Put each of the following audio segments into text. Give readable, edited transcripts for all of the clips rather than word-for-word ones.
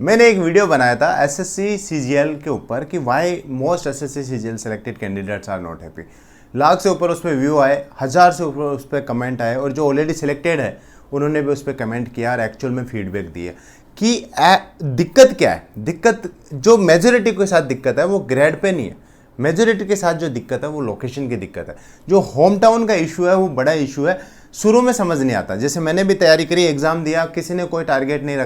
मैंने एक वीडियो बनाया था एसएससी सीजीएल के ऊपर कि why most SSC CGL selected candidates are not happy. Lakh से ऊपर उस पर व्यू आए, 1000 से ऊपर उस पर कमेंट आए, और जो ऑलरेडी सिलेक्टेड है उन्होंने भी उस पर कमेंट किया और एक्चुअल में फीडबैक दिए कि दिक्कत क्या है। दिक्कत जो मेजोरिटी के साथ दिक्कत है वो ग्रेड पे नहीं है, मेजोरिटी के साथ जो दिक्कत है वो लोकेशन की दिक्कत है। जो होम टाउन का इशू है वो बड़ा इशू है, शुरू में समझ नहीं आता। जैसे मैंने भी तैयारी करी, एग्ज़ाम दिया, किसी ने कोई टारगेट नहीं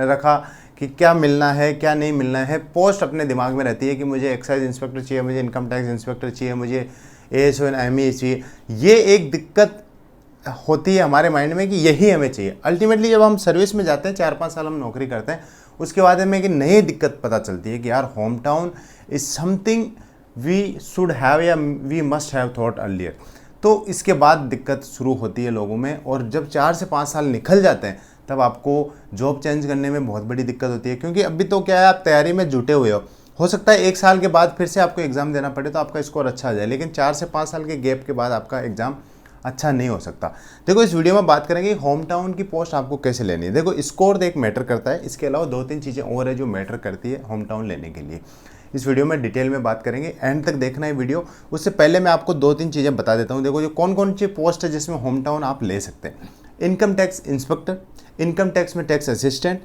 रखा कि क्या मिलना है क्या नहीं मिलना है। पोस्ट अपने दिमाग में रहती है कि मुझे एक्साइज इंस्पेक्टर चाहिए, मुझे इनकम टैक्स इंस्पेक्टर चाहिए, मुझे एएसओ एंड एमई चाहिए। ये एक दिक्कत होती है हमारे माइंड में कि यही हमें चाहिए। अल्टीमेटली जब हम सर्विस में जाते हैं, 4-5 साल हम नौकरी करते हैं, उसके बाद हमें एक नई दिक्कत पता चलती है कि यार home town is something we should have या we must have thought earlier. तो इसके बाद दिक्कत शुरू होती है लोगों में, और जब 4 से 5 साल निकल जाते हैं तब आपको जॉब चेंज करने में बहुत बड़ी दिक्कत होती है। क्योंकि अभी तो क्या है, आप तैयारी में जुटे हुए हो सकता है 1 साल के बाद फिर से आपको एग्ज़ाम देना पड़े तो आपका स्कोर अच्छा आ जाए, लेकिन 4 से 5 साल के गैप के बाद आपका एग्ज़ाम अच्छा नहीं हो सकता। देखो, इस वीडियो में बात करेंगे होम टाउन की पोस्ट आपको कैसे लेनी है। देखो, स्कोर एक मैटर करता है, इसके अलावा 2-3 चीज़ें और है जो मैटर करती है होम टाउन लेने के लिए। इस वीडियो में डिटेल में बात करेंगे, एंड तक देखना है वीडियो। उससे पहले मैं आपको 2-3 चीज़ें बता देता हूँ। देखो, जो कौन कौन सी पोस्ट है जिसमें होम टाउन आप ले सकते हैं। Income tax inspector, income tax में tax assistant,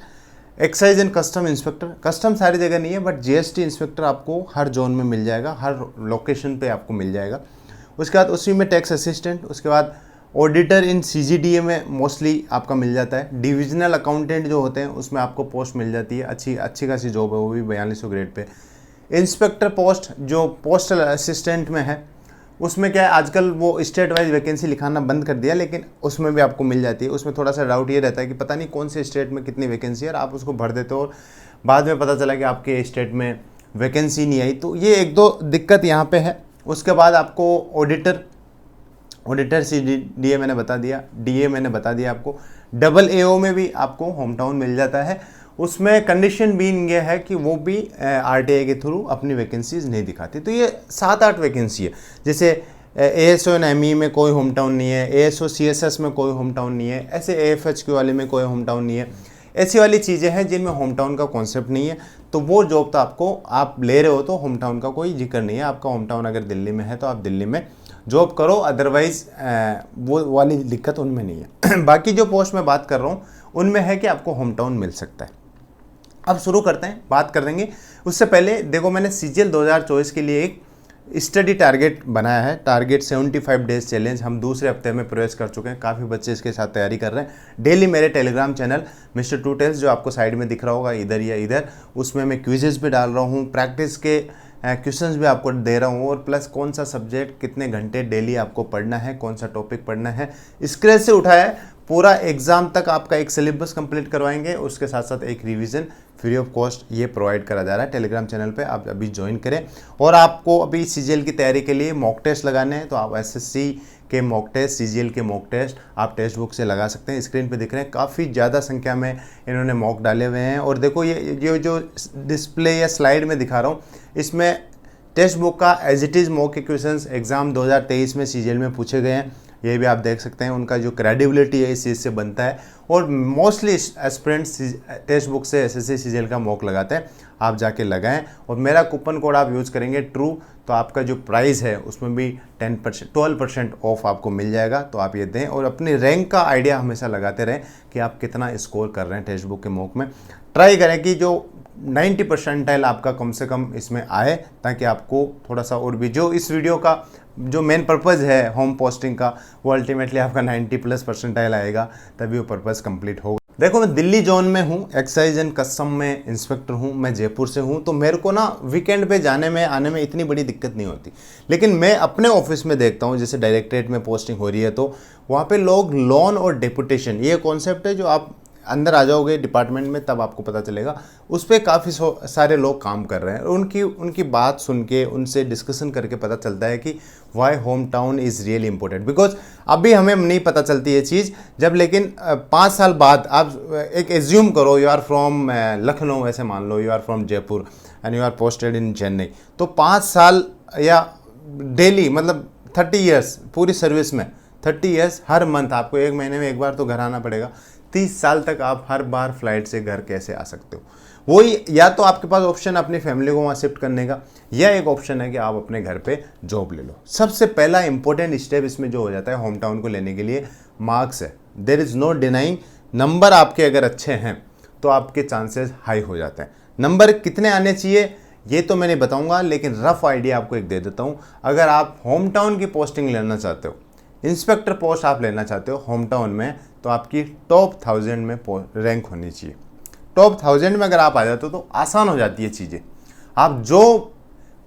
excise and custom inspector. Custom सारी जगह नहीं है, बट जीएसटी इंस्पेक्टर आपको हर जोन में मिल जाएगा, हर लोकेशन पे आपको मिल जाएगा। उसके बाद उसी में टैक्स असिस्टेंट, उसके बाद ऑडिटर इन सीजीडीए में मोस्टली आपका मिल जाता है। डिविजनल अकाउंटेंट जो होते हैं उसमें आपको पोस्ट मिल जाती है, अच्छी खासी जॉब है, वो भी 4200 ग्रेड पे। इंस्पेक्टर पोस्ट जो पोस्टल असिस्टेंट में है, उसमें क्या है, आजकल वो स्टेट वाइज वैकेंसी लिखाना बंद कर दिया, लेकिन उसमें भी आपको मिल जाती है। उसमें थोड़ा सा डाउट ये रहता है कि पता नहीं कौन से स्टेट में कितनी वैकेंसी है, और आप उसको भर देते हो और बाद में पता चला कि आपके स्टेट में वैकेंसी नहीं आई। तो ये 1-2 दिक्कत यहाँ पे है। उसके बाद आपको ऑडिटर सीडीए मैंने बता दिया, डीए मैंने बता दिया आपको। डबल एओ में भी आपको होम टाउन मिल जाता है। उसमें कंडीशन बीइंग ये है कि वो भी आरटीआई के थ्रू अपनी वैकेंसीज नहीं दिखाती। तो ये 7-8 वैकेंसी है। जैसे एएसओ एंड एमई में कोई होम टाउन नहीं है, एएसओ सीएसएस में कोई होम टाउन नहीं है, ऐसे एएफएचक्यू वाले में कोई होम टाउन नहीं है। ऐसी वाली चीज़ें हैं जिनमें होम टाउन का कॉन्सेप्ट नहीं है। तो वो जॉब तो आपको आप ले रहे हो तो होम टाउन का कोई जिक्र नहीं है। आपका होम टाउन अगर दिल्ली में है तो आप दिल्ली में जॉब करो, अदरवाइज़ वो वाली दिक्कत उनमें नहीं है। बाकी जो पोस्ट मैं बात कर रहा हूँ उनमें है कि आपको होम टाउन मिल सकता है। अब शुरू करते हैं, बात कर देंगे। उससे पहले देखो, मैंने सीजीएल 2024 के लिए एक स्टडी टारगेट बनाया है। टारगेट 75 डेज चैलेंज, हम दूसरे हफ्ते में प्रवेश कर चुके हैं। काफ़ी बच्चे इसके साथ तैयारी कर रहे हैं। डेली मेरे टेलीग्राम चैनल मिस्टर टूटेल्स, जो आपको साइड में दिख रहा होगा इधर या इधर, उसमें मैं क्विजेस भी डाल रहा हूँ, प्रैक्टिस के क्वेश्चंस भी आपको दे रहा हूँ, और प्लस कौन सा सब्जेक्ट कितने घंटे डेली आपको पढ़ना है, कौन सा टॉपिक पढ़ना है, स्क्रैच से उठाया है। पूरा एग्ज़ाम तक आपका एक सिलेबस कंप्लीट करवाएंगे, उसके साथ साथ एक रिवीजन फ्री ऑफ कॉस्ट ये प्रोवाइड करा जा रहा है टेलीग्राम चैनल पे। आप अभी ज्वाइन करें। और आपको अभी सीजीएल की तैयारी के लिए मॉक टेस्ट लगाने हैं तो आप एसएससी के मॉक टेस्ट, सीजीएल के मॉक टेस्ट आप टेक्स्ट बुक से लगा सकते हैं। स्क्रीन पे दिख रहे हैं, काफ़ी ज़्यादा संख्या में इन्होंने मॉक डाले हुए हैं। और देखो, ये जो डिस्प्ले या स्लाइड में दिखा रहा हूँ, इसमें टेक्स्ट बुक का एज इट इज़ मॉक के क्वेश्चंस एग्जाम 2023 में सीजीएल में पूछे गए हैं। ये भी आप देख सकते हैं, उनका जो क्रेडिबिलिटी है इस चीज़ से बनता है। और मोस्टली एस्पिरेंट्स टेक्स्ट बुक से एसएससी सीजीएल का मॉक लगाते हैं, आप जाके लगाएं। और मेरा कूपन कोड आप यूज़ करेंगे ट्रू, तो आपका जो प्राइस है उसमें भी 12% ऑफ आपको मिल जाएगा। तो आप ये दें और अपनी रैंक का आइडिया हमेशा लगाते रहें कि आप कितना स्कोर कर रहे हैं टेक्स्ट बुक के मॉक में। ट्राई करें कि जो 90% आपका कम से कम इसमें आए, ताकि आपको थोड़ा सा और भी, जो इस वीडियो का जो मेन पर्पज़ है होम पोस्टिंग का, वो अल्टीमेटली आपका 90+ आएगा, तभी वो पर्पज़ कंप्लीट होगा। देखो, मैं दिल्ली जोन में हूँ, एक्साइज एंड कस्टम में इंस्पेक्टर हूँ, मैं जयपुर से हूँ। तो मेरे को ना वीकेंड पे जाने में आने में इतनी बड़ी दिक्कत नहीं होती। लेकिन मैं अपने ऑफिस में देखता हूँ, जैसे डायरेक्टरेट में पोस्टिंग हो रही है तो वहाँ पे लोग लोन और डेपुटेशन, ये कॉन्सेप्ट है, जो आप अंदर आ जाओगे डिपार्टमेंट में तब आपको पता चलेगा, उस पर काफ़ी सारे लोग काम कर रहे हैं। उनकी बात सुन के, उनसे डिस्कशन करके पता चलता है कि why home town is really important. Because अभी हमें नहीं पता चलती ये चीज़, जब लेकिन 5 साल बाद आप एक एज्यूम करो, यू आर फ्रॉम लखनऊ, ऐसे मान लो you are from Jaipur and you are posted in Chennai, तो 5 साल या डेली मतलब 30 ईयर्स पूरी सर्विस में, 30 ईयर्स हर मंथ आपको 1 महीने में एक बार तो घर आना पड़ेगा। 30 साल तक आप हर बार फ्लाइट से घर कैसे आ सकते हो? वही, या तो आपके पास ऑप्शन अपनी फैमिली को वहाँ शिफ्ट करने का, या एक ऑप्शन है कि आप अपने घर पे जॉब ले लो। सबसे पहला इंपॉर्टेंट स्टेप इसमें जो हो जाता है होम टाउन को लेने के लिए, मार्क्स है। There is no denying, number आपके अगर अच्छे हैं तो आपके चांसेस हाई हो जाते हैं। नंबर कितने आने चाहिए ये तो मैं नहीं बताऊंगा, लेकिन रफ आइडिया आपको एक दे देता हूँ। अगर आप होम टाउन की पोस्टिंग लेना चाहते हो, इंस्पेक्टर पोस्ट आप लेना चाहते हो होम टाउन में, तो आपकी टॉप 1000 में रैंक होनी चाहिए। टॉप 1000 में अगर आप आ जाते हो तो आसान हो जाती है चीज़ें, आप जो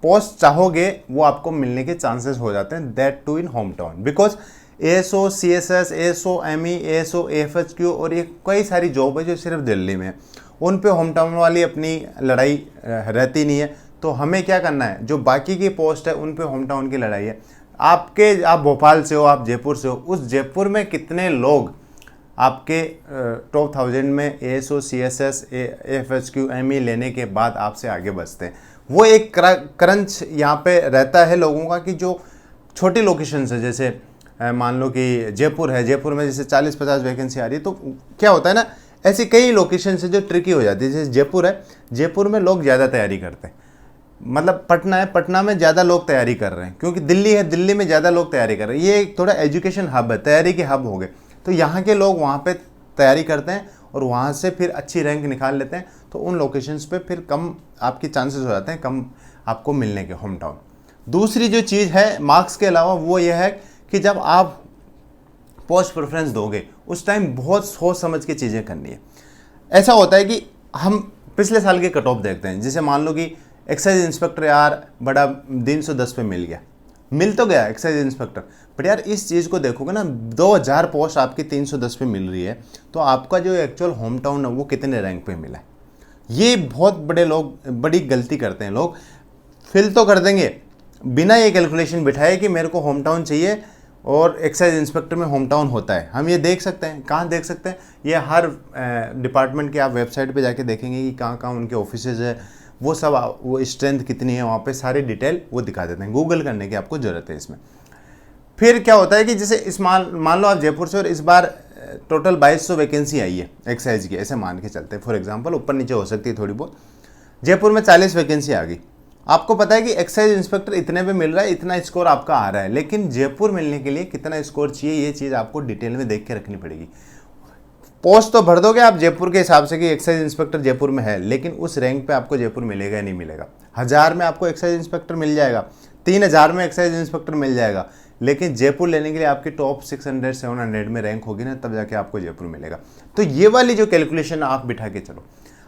पोस्ट चाहोगे वो आपको मिलने के चांसेस हो जाते हैं, that too in home town. Because ASO, CSS, ASO, ME, ASO, AFHQ और ये कई सारी जॉब है जो सिर्फ दिल्ली में है, उन पे होम टाउन वाली अपनी लड़ाई रहती नहीं है। तो हमें क्या करना है, जो बाकी की पोस्ट है उन पे होम टाउन की लड़ाई है। आप भोपाल से हो, आप जयपुर से हो, उस जयपुर में कितने लोग आपके टॉप 1000 में ASO, CSS, AFHQ, ME लेने के बाद आपसे आगे बढ़ते हैं। वो एक क्रंच यहाँ पे रहता है लोगों का कि जो छोटी लोकेशन है, जैसे मान लो कि जयपुर है, जयपुर में जैसे 40-50 वैकेंसी आ रही है, तो क्या होता है ना, ऐसी कई लोकेशन से जो ट्रिकी हो जाती है। जैसे जयपुर है, जयपुर में लोग ज़्यादा तैयारी करते हैं, मतलब पटना है, पटना में ज़्यादा लोग तैयारी कर रहे हैं, क्योंकि दिल्ली है, दिल्ली में ज़्यादा लोग तैयारी कर रहे हैं। ये एक थोड़ा एजुकेशन हब है, तैयारी के हब हो गए, तो यहाँ के लोग वहाँ पे तैयारी करते हैं और वहाँ से फिर अच्छी रैंक निकाल लेते हैं, तो उन लोकेशंस पे फिर कम आपकी चांसेस हो जाते हैं, कम आपको मिलने के होम टाउन। दूसरी जो चीज़ है मार्क्स के अलावा, वो ये है कि जब आप पोस्ट प्रेफरेंस दोगे उस टाइम बहुत सोच समझ के चीज़ें करनी है। ऐसा होता है कि हम पिछले साल के कट ऑफ देखते हैं, जैसे मान लो कि एक्साइज इंस्पेक्टर यार बड़ा 310 पे मिल गया, मिल तो गया एक्साइज इंस्पेक्टर, बट यार इस चीज़ को देखोगे ना, 2000 पोस्ट आपकी 310 पे मिल रही है, तो आपका जो एक्चुअल होम टाउन है वो कितने रैंक पे मिला है। ये बहुत बड़ी गलती करते हैं लोग। फिल तो कर देंगे बिना ये कैलकुलेशन बिठाए कि मेरे को होम टाउन चाहिए और एक्साइज इंस्पेक्टर में होम टाउन होता है। हम ये देख सकते हैं, कहाँ देख सकते हैं, ये हर डिपार्टमेंट के आप वेबसाइट पे जाके देखेंगे कि कहाँ कहाँ उनके ऑफिसेज है, वो सब, वो स्ट्रेंथ कितनी है, वहाँ पे सारी डिटेल वो दिखा देते हैं। गूगल करने की आपको ज़रूरत है इसमें। फिर क्या होता है कि जैसे इस मान लो आप जयपुर से और इस बार टोटल 2200 वैकेंसी आई है एक्साइज की, ऐसे मान के चलते हैं फॉर एग्जांपल, ऊपर नीचे हो सकती है थोड़ी बहुत। जयपुर में 40 वैकेंसी आ गई, आपको पता है कि एक्साइज इंस्पेक्टर इतने पे मिल रहा है, इतना स्कोर आपका आ रहा है, लेकिन जयपुर मिलने के लिए कितना स्कोर चाहिए ये चीज़ आपको डिटेल में देख के रखनी पड़ेगी। पोस्ट तो भर दोगे आप जयपुर के हिसाब से कि एक्साइज इंस्पेक्टर जयपुर में है, लेकिन उस रैंक पे आपको जयपुर मिलेगा या नहीं मिलेगा। 1000 में आपको एक्साइज इंस्पेक्टर मिल जाएगा, 3000 में एक्साइज इंस्पेक्टर मिल जाएगा, लेकिन जयपुर लेने के लिए आपकी टॉप 600-700 में रैंक होगी ना, तब जाके आपको जयपुर मिलेगा। तो ये वाली जो कैलकुलेशन आप बिठा के चलो,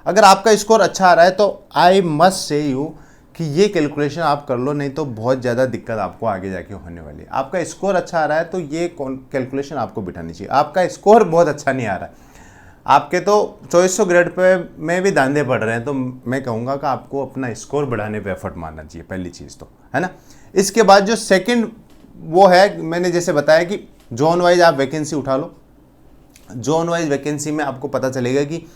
अगर आपका स्कोर अच्छा आ रहा है तो आई मस्ट से यू कि ये कैलकुलेशन आप कर लो, नहीं तो बहुत ज़्यादा दिक्कत आपको आगे जाके होने वाली है। आपका स्कोर अच्छा आ रहा है तो ये कैलकुलेशन आपको बिठानी चाहिए। आपका स्कोर बहुत अच्छा नहीं आ रहा है, आपके तो 2400 ग्रेड पे में भी दांधे पड़ रहे हैं, तो मैं कहूँगा कि आपको अपना स्कोर बढ़ाने पे एफर्ट मारना चाहिए, पहली चीज़ तो, है ना। इसके बाद जो सेकंड वो है, मैंने जैसे बताया कि जोन वाइज आप वैकेंसी उठा लो। जोन वाइज वैकेंसी में आपको पता चलेगा कि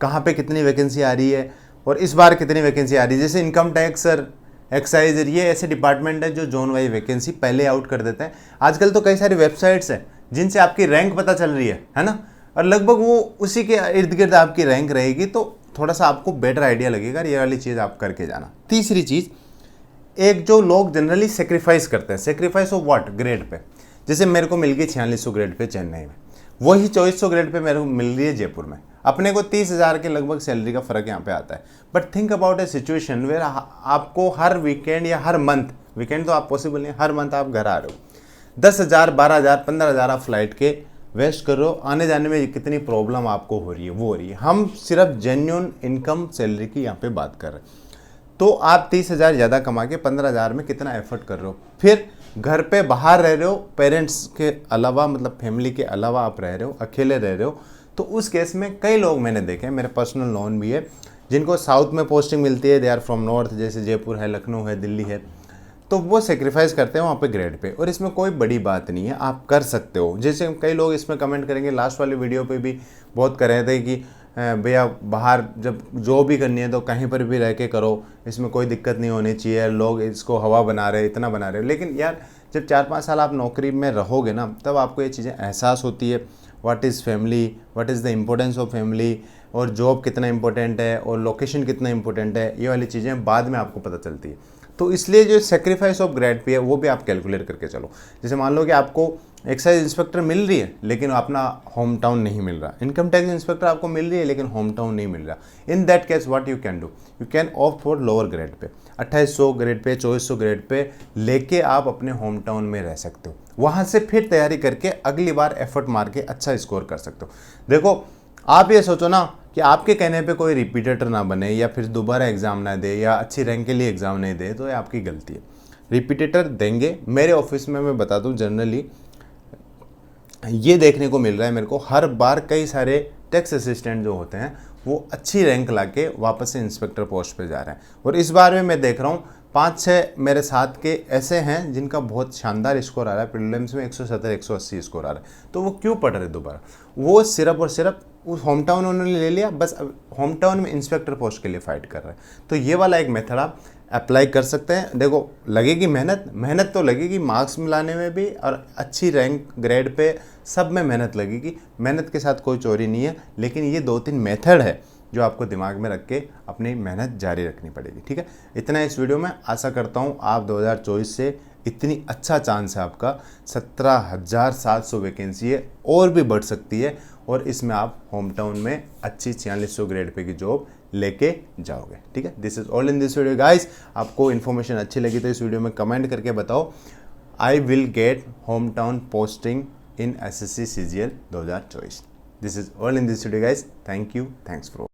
कहाँ पे कितनी वैकेंसी आ रही है और इस बार कितनी वैकेंसी आ रही है। जैसे इनकम टैक्स, एक्साइज, ये ऐसे डिपार्टमेंट है जो जोन वाइज वैकेंसी पहले आउट कर देते हैं। आजकल तो कई सारी वेबसाइट्स हैं जिनसे आपकी रैंक पता चल रही है ना, और लगभग वो उसी के इर्द गिर्द आपकी रैंक रहेगी, तो थोड़ा सा आपको बेटर आइडिया लगेगा। ये वाली चीज़ आप करके जाना। तीसरी चीज़, एक जो लोग जनरली सेक्रीफाइस करते हैं, sacrifice of what, grade pay. जैसे मेरे को मिल गई 4600 ग्रेड पे चेन्नई में, वही 2400 ग्रेड पे मेरे को मिल रही है जयपुर में। अपने को 30,000 के लगभग सैलरी का फ़र्क यहाँ पे आता है। But think about a situation where आपको हर वीकेंड या हर मंथ, वीकेंड तो आप पॉसिबल नहीं, हर मंथ आप घर आ रहे हो, 10,000, 12,000, 15,000 आप फ्लाइट के वेस्ट कर रहे हो, आने जाने में कितनी प्रॉब्लम आपको हो रही है वो हो रही है। हम सिर्फ जेन्युइन इनकम सैलरी की यहाँ पे बात कर रहे हैं। तो आप 30,000 ज़्यादा कमा के 15,000 में कितना एफर्ट कर रहे हो, फिर घर पे बाहर रह रहे हो, पेरेंट्स के अलावा, मतलब फैमिली के अलावा आप रह रहे हो, अकेले रह रहे हो, तो उस केस में कई लोग मैंने देखे, मेरे पर्सनल नॉन भी है, जिनको साउथ में पोस्टिंग मिलती है, दे आर फ्रॉम नॉर्थ, जैसे जयपुर है, लखनऊ है, दिल्ली है, तो वो सेक्रीफाइस करते हैं वहाँ पे ग्रेड पे। और इसमें कोई बड़ी बात नहीं है, आप कर सकते हो। जैसे कई लोग इसमें कमेंट करेंगे, लास्ट वाली वीडियो पे भी बहुत कर रहे थे कि भैया बाहर जब जो भी करनी है तो कहीं पर भी रह के करो, इसमें कोई दिक्कत नहीं होनी चाहिए, लोग इसको हवा बना रहे, इतना बना रहे। लेकिन यार जब 4-5 साल आप नौकरी में रहोगे ना, तब आपको ये चीज़ें एहसास होती है। What is family, what is the importance of family, और जॉब कितना इंपॉर्टेंट है और लोकेशन कितना इंपॉर्टेंट है, ये वाली चीज़ें बाद में आपको पता चलती है। तो इसलिए जो सेक्रीफाइस ऑफ ग्रेड पे है वो भी आप कैलकुलेट करके चलो। जैसे मान लो कि आपको एक्साइज इंस्पेक्टर मिल रही है लेकिन अपना होम टाउन नहीं मिल रहा, इनकम टैक्स इंस्पेक्टर आपको मिल रही है लेकिन होम टाउन नहीं मिल रहा, in that case what you can do, you can opt for lower grade pay, 2800 grade pay, 2400 grade pay लेके आप अपने होम टाउन में रह सकते हो। वहाँ से फिर तैयारी करके अगली बार एफर्ट मार के अच्छा स्कोर कर सकते हो। देखो आप ये सोचो ना कि आपके कहने पे कोई रिपीटेटर ना बने या फिर दोबारा एग्ज़ाम ना दे या अच्छी रैंक के लिए एग्ज़ाम नहीं दे, तो ये आपकी गलती है। रिपीटेटर देंगे। मेरे ऑफिस में मैं बता दूं जनरली ये देखने को मिल रहा है मेरे को, हर बार कई सारे टैक्स असिस्टेंट जो होते हैं वो अच्छी रैंक लाके वापस से इंस्पेक्टर पोस्ट पे जा रहे हैं। और इस बार में मैं देख रहा हूँ 5-6 मेरे साथ के ऐसे हैं जिनका बहुत शानदार स्कोर आ रहा है, प्रीलिम्स में 170 180 स्कोर आ रहा है। तो वो क्यों पढ़ रहे दोबारा, वो सिर्फ और सिर्फ उस होम टाउन उन्होंने ले लिया, बस होम टाउन में इंस्पेक्टर पोस्ट के लिए फाइट कर रहे हैं। तो ये वाला एक मेथड आप अप्लाई कर सकते हैं। देखो लगेगी मेहनत तो लगेगी मार्क्स मिलाने में भी, और अच्छी रैंक ग्रेड पे सब में मेहनत लगेगी, मेहनत के साथ कोई चोरी नहीं है। लेकिन ये 2-3 मेथड है जो आपको दिमाग में रख के अपनी मेहनत जारी रखनी पड़ेगी। ठीक है, इतना इस वीडियो में। आशा करता हूँ आप 2024 से इतनी अच्छा चांस है आपका, 17,700 वैकेंसी है और भी बढ़ सकती है, और इसमें आप होम टाउन में अच्छी 4600 ग्रेड पे की जॉब लेके जाओगे। ठीक है, this is all in this video guys. आपको इन्फॉर्मेशन अच्छी लगी तो इस वीडियो में कमेंट करके बताओ, I will get home town posting in SSC CGL 2024। This is all in this video guys. Thank you, thanks for